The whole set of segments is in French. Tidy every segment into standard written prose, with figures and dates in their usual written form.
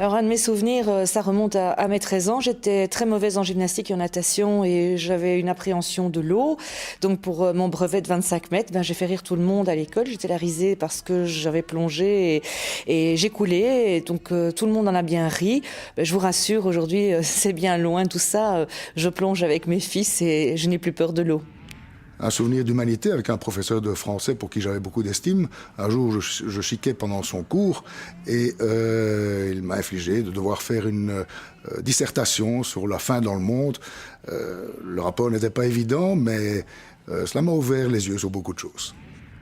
Alors un de mes souvenirs, ça remonte à mes 13 ans. J'étais très mauvaise en gymnastique et en natation et j'avais une appréhension de l'eau. Donc pour mon brevet de 25 mètres, j'ai fait rire tout le monde à l'école. J'étais la risée parce que j'avais plongé et j'ai coulé. Et donc tout le monde en a bien ri. Je vous rassure, aujourd'hui c'est bien loin tout ça. Je plonge avec mes fils et je n'ai plus peur de l'eau. Un souvenir d'humanité avec un professeur de français pour qui j'avais beaucoup d'estime. Un jour, je chiquais pendant son cours et il m'a infligé de devoir faire une dissertation sur la faim dans le monde. Le rapport n'était pas évident, mais cela m'a ouvert les yeux sur beaucoup de choses.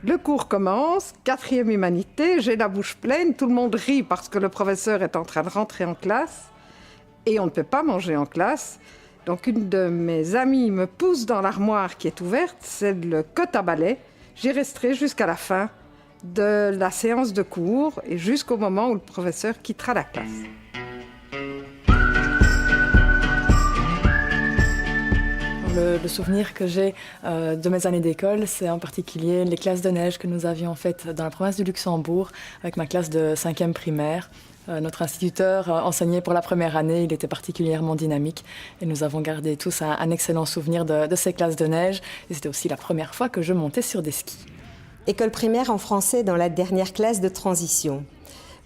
Le cours commence, 4e humanité, j'ai la bouche pleine, tout le monde rit parce que le professeur est en train de rentrer en classe et on ne peut pas manger en classe. Donc une de mes amies me pousse dans l'armoire qui est ouverte, c'est le cotte à balai. J'y resterai jusqu'à la fin de la séance de cours et jusqu'au moment où le professeur quittera la classe. Le souvenir que j'ai de mes années d'école, c'est en particulier les classes de neige que nous avions faites dans la province du Luxembourg avec ma classe de 5e primaire. Notre instituteur enseignait pour la première année, il était particulièrement dynamique et nous avons gardé tous un excellent souvenir de ces classes de neige. Et c'était aussi la première fois que je montais sur des skis. École primaire en français dans la dernière classe de transition.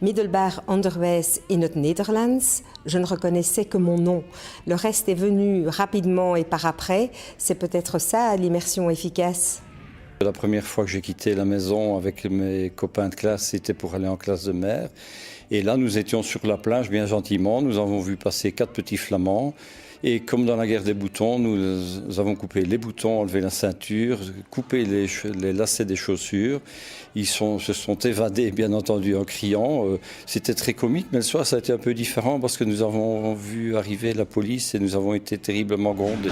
Middelbaar Onderwijs in het Nederlands, je ne reconnaissais que mon nom. Le reste est venu rapidement et par après. C'est peut-être ça l'immersion efficace. La première fois que j'ai quitté la maison avec mes copains de classe, c'était pour aller en classe de mer. Et là, nous étions sur la plage bien gentiment. Nous avons vu passer 4 petits flamands. Et comme dans la guerre des boutons, nous avons coupé les boutons, enlevé la ceinture, coupé les lacets des chaussures. Ils se sont évadés, bien entendu, en criant. C'était très comique, mais le soir, ça a été un peu différent parce que nous avons vu arriver la police et nous avons été terriblement grondés.